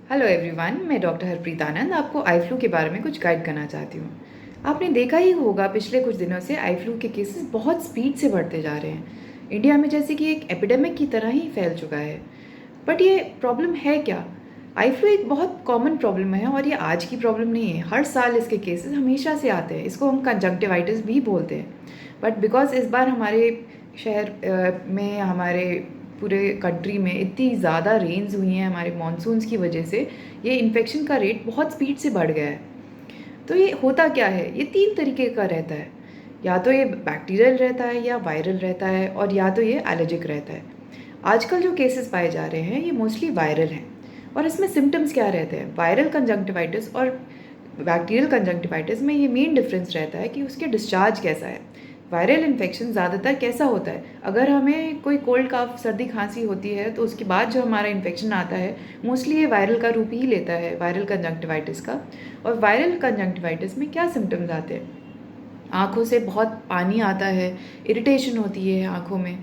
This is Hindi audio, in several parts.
हेलो एवरीवन, मैं डॉक्टर हरप्रीत आनंद आपको आई फ्लू के बारे में कुछ गाइड करना चाहती हूँ। आपने देखा ही होगा पिछले कुछ दिनों से आई फ्लू के केसेस बहुत स्पीड से बढ़ते जा रहे हैं। इंडिया में जैसे कि एक एपिडेमिक की तरह ही फैल चुका है। बट ये प्रॉब्लम है क्या? आई फ्लू एक बहुत कॉमन प्रॉब्लम है और ये आज की प्रॉब्लम नहीं है। हर साल इसके केसेस हमेशा से आते हैं। इसको हम कंजंक्टिवाइटिस भी बोलते हैं। बट बिकॉज इस बार हमारे शहर में, हमारे पूरे कंट्री में इतनी ज़्यादा रेन्स हुई हैं हमारे मानसून्स की वजह से, ये इन्फेक्शन का रेट बहुत स्पीड से बढ़ गया है। तो ये होता क्या है? ये 3 तरीके का रहता है। या तो ये बैक्टीरियल रहता है, या वायरल रहता है, और या तो ये एलर्जिक रहता है। आजकल जो केसेस पाए जा रहे हैं ये मोस्टली वायरल हैं। और इसमें सिम्टम्स क्या रहते हैं? वायरल कंजंक्टिवाइटिस और बैक्टीरियल कंजंक्टिवाइटिस में ये मेन डिफरेंस रहता है कि उसके डिस्चार्ज कैसा है। वायरल इन्फेक्शन ज़्यादातर कैसा होता है? अगर हमें कोई कोल्ड काफ, सर्दी खांसी होती है तो उसके बाद जो हमारा इन्फेक्शन आता है मोस्टली ये वायरल का रूप ही लेता है, वायरल कंजंक्टिवाइटिस का। और वायरल कंजंक्टिवाइटिस में क्या सिम्टम्स आते हैं? आँखों से बहुत पानी आता है, इरिटेशन होती है आँखों में,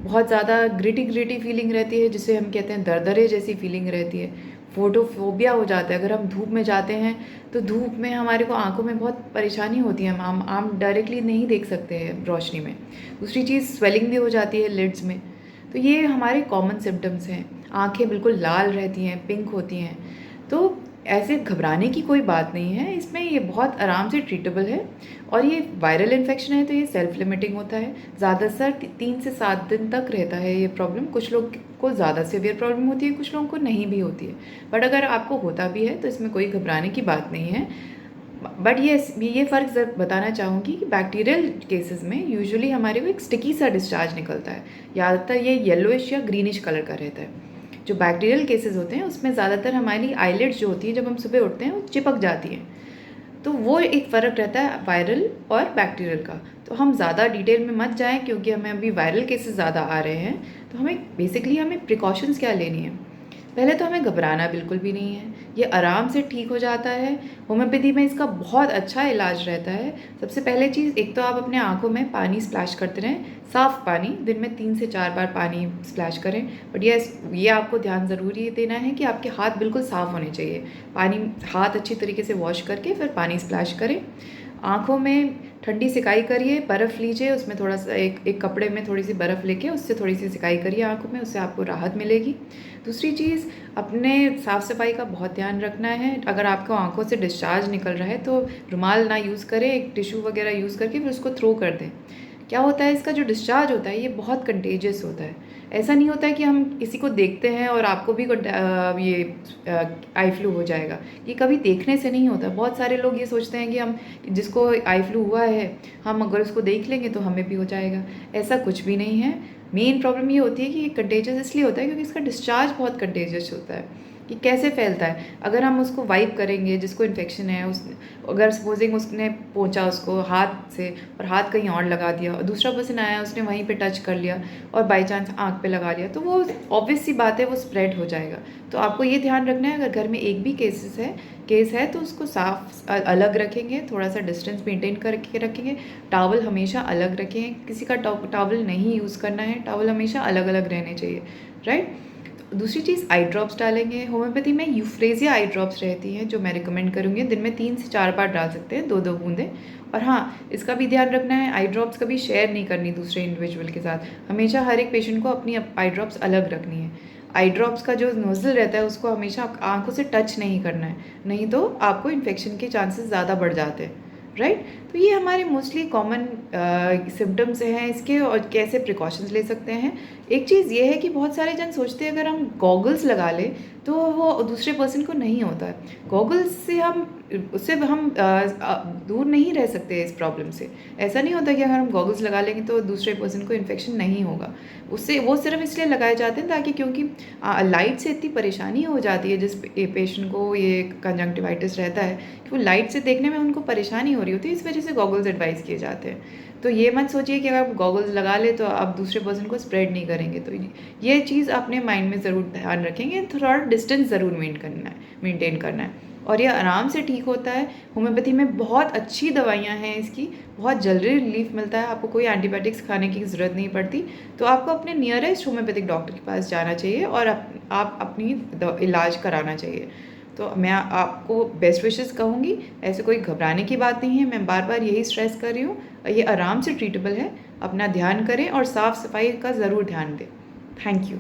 बहुत ज़्यादा ग्रिटी ग्रिटी फीलिंग रहती है जिसे हम कहते हैं दरदरे जैसी फीलिंग रहती है। फोटोफोबिया हो जाता है। अगर हम धूप में जाते हैं तो धूप में हमारे को आँखों में बहुत परेशानी होती है, हम डायरेक्टली नहीं देख सकते हैं रोशनी में। दूसरी चीज़, स्वेलिंग भी हो जाती है लिड्स में। तो ये हमारे कॉमन सिम्टम्स हैं। आँखें बिल्कुल लाल रहती हैं, पिंक होती हैं। तो ऐसे घबराने की कोई बात नहीं है, इसमें ये बहुत आराम से ट्रीटेबल है। और ये वायरल इन्फेक्शन है तो ये सेल्फ लिमिटिंग होता है। ज़्यादातर 3 से 7 दिन तक रहता है ये प्रॉब्लम। कुछ लोग को ज़्यादा सीवियर प्रॉब्लम होती है, कुछ लोगों को नहीं भी होती है। बट अगर आपको होता भी है तो इसमें कोई घबराने की बात नहीं है। बट ये फ़र्क बताना चाहूँगी कि बैक्टीरियल केसेस में यूजुअली हमारे को एक स्टिकी सा डिस्चार्ज निकलता है। ज़्यादातर ये येलोइश या ग्रीनिश कलर का रहता है। जो बैक्टीरियल केसेस होते हैं उसमें ज़्यादातर हमारी आईलिड्स जो होती है, जब हम सुबह उठते हैं वो चिपक जाती हैं। तो वो एक फ़र्क रहता है वायरल और बैक्टीरियल का। तो हम ज़्यादा डिटेल में मत जाएं क्योंकि हमें अभी वायरल केसेस ज़्यादा आ रहे हैं। तो हमें प्रिकॉशंस क्या लेनी है? पहले तो हमें घबराना बिल्कुल भी नहीं है, ये आराम से ठीक हो जाता है। होम्योपैथी में इसका बहुत अच्छा इलाज रहता है। सबसे पहले चीज़, एक तो आप अपने आँखों में पानी स्प्लैश करते रहें, साफ़ पानी, दिन में 3 से 4 बार पानी स्प्लैश करें। बट ये आपको ध्यान ज़रूरी देना है कि आपके हाथ बिल्कुल साफ़ होने चाहिए। हाथ अच्छी तरीके से वॉश करके फिर पानी स्प्लैश करें। आँखों में ठंडी सिकाई करिए, बर्फ़ लीजिए, उसमें थोड़ा सा एक कपड़े में थोड़ी सी बर्फ़ लेके उससे थोड़ी सी सिकाई करिए आँखों में, उससे आपको राहत मिलेगी। दूसरी चीज़, अपने साफ़ सफाई का बहुत ध्यान रखना है। अगर आपको आँखों से डिस्चार्ज निकल रहा है तो रुमाल ना यूज़ करें, एक टिश्यू वगैरह यूज़ करके फिर उसको थ्रो कर दें। क्या होता है, इसका जो डिस्चार्ज होता है ये बहुत कंटेजियस होता है। ऐसा नहीं होता है कि हम किसी को देखते हैं और आपको भी आई फ्लू हो जाएगा। ये कभी देखने से नहीं होता। बहुत सारे लोग ये सोचते हैं कि हम, जिसको आई फ्लू हुआ है, हम अगर उसको देख लेंगे तो हमें भी हो जाएगा। ऐसा कुछ भी नहीं है। मेन प्रॉब्लम ये होती है कि ये कंटेजियस इसलिए होता है क्योंकि इसका डिस्चार्ज बहुत कंटेजियस होता है। कि कैसे फैलता है? अगर हम उसको वाइप करेंगे, जिसको इन्फेक्शन है उस, अगर सपोजिंग उसने पोंछा उसको हाथ से और हाथ कहीं और लगा दिया और दूसरा पर्सन आया उसने वहीं पे टच कर लिया और बाई चांस आँख पे लगा लिया, तो वो ऑब्वियस सी बात है, वो स्प्रेड हो जाएगा। तो आपको ये ध्यान रखना है, अगर घर में एक भी केस है तो उसको साफ अलग रखेंगे, थोड़ा सा डिस्टेंस मेंटेन करके रखेंगे। टॉवल हमेशा अलग रखें, किसी का टॉवल नहीं यूज़ करना है, टॉवल हमेशा अलग अलग रहने चाहिए, राइट। दूसरी चीज़, आई ड्रॉप्स डालेंगे। होम्योपैथी में यूफ्रेजिया आई ड्रॉप्स रहती हैं जो मैं रिकमेंड करूँगी। दिन में 3 से 4 बार डाल सकते हैं, 2-2 बूंदें। और हाँ, इसका भी ध्यान रखना है, आई ड्रॉप्स कभी शेयर नहीं करनी दूसरे इंडिविजुअल के साथ। हमेशा हर एक पेशेंट को अपनी आई ड्रॉप्स अलग रखनी है। आई ड्रॉप्स का जो नोज़ल रहता है उसको हमेशा आँखों से टच नहीं करना है, नहीं तो आपको इन्फेक्शन के चांसेस ज़्यादा बढ़ जाते हैं, राइट। तो ये हमारे मोस्टली कॉमन सिम्टम्स हैं इसके, और कैसे प्रिकॉशंस ले सकते हैं। एक चीज़ ये है कि बहुत सारे जन सोचते हैं अगर हम गॉगल्स लगा लें तो वो दूसरे पर्सन को नहीं होता है। गॉगल्स से उससे हम दूर नहीं रह सकते इस प्रॉब्लम से। ऐसा नहीं होता कि अगर हम गॉगल्स लगा लेंगे तो दूसरे पर्सन को इन्फेक्शन नहीं होगा। उससे वो सिर्फ इसलिए लगाए जाते हैं ताकि, क्योंकि लाइट से इतनी परेशानी हो जाती है जिस पेशेंट को ये कंजंक्टिवाइटिस रहता है कि वो लाइट से देखने में उनको परेशानी हो रही होती है, इस वजह से गॉगल्स एडवाइस किए जाते हैं। तो ये मत सोचिए कि अगर आप गॉगल्स लगा ले तो आप दूसरे पर्सन को स्प्रेड नहीं करेंगे। तो ये चीज़ अपने माइंड में ज़रूर ध्यान रखेंगे, थोड़ा डिस्टेंस ज़रूर मेंटेन करना है। और ये आराम से ठीक होता है। होम्योपैथी में बहुत अच्छी दवाइयाँ हैं इसकी, बहुत जल्दी रिलीफ मिलता है, आपको कोई एंटीबायोटिक्स खाने की ज़रूरत नहीं पड़ती। तो आपको अपने नियरेस्ट होम्योपैथिक डॉक्टर के पास जाना चाहिए और आप अपनी इलाज कराना चाहिए। तो मैं आपको बेस्ट विशेज़ कहूँगी, ऐसे कोई घबराने की बात नहीं है, मैं बार बार यही स्ट्रेस कर रही हूँ। ये आराम से ट्रीटेबल है, अपना ध्यान करें और साफ़ सफाई का ज़रूर ध्यान दें। Thank you.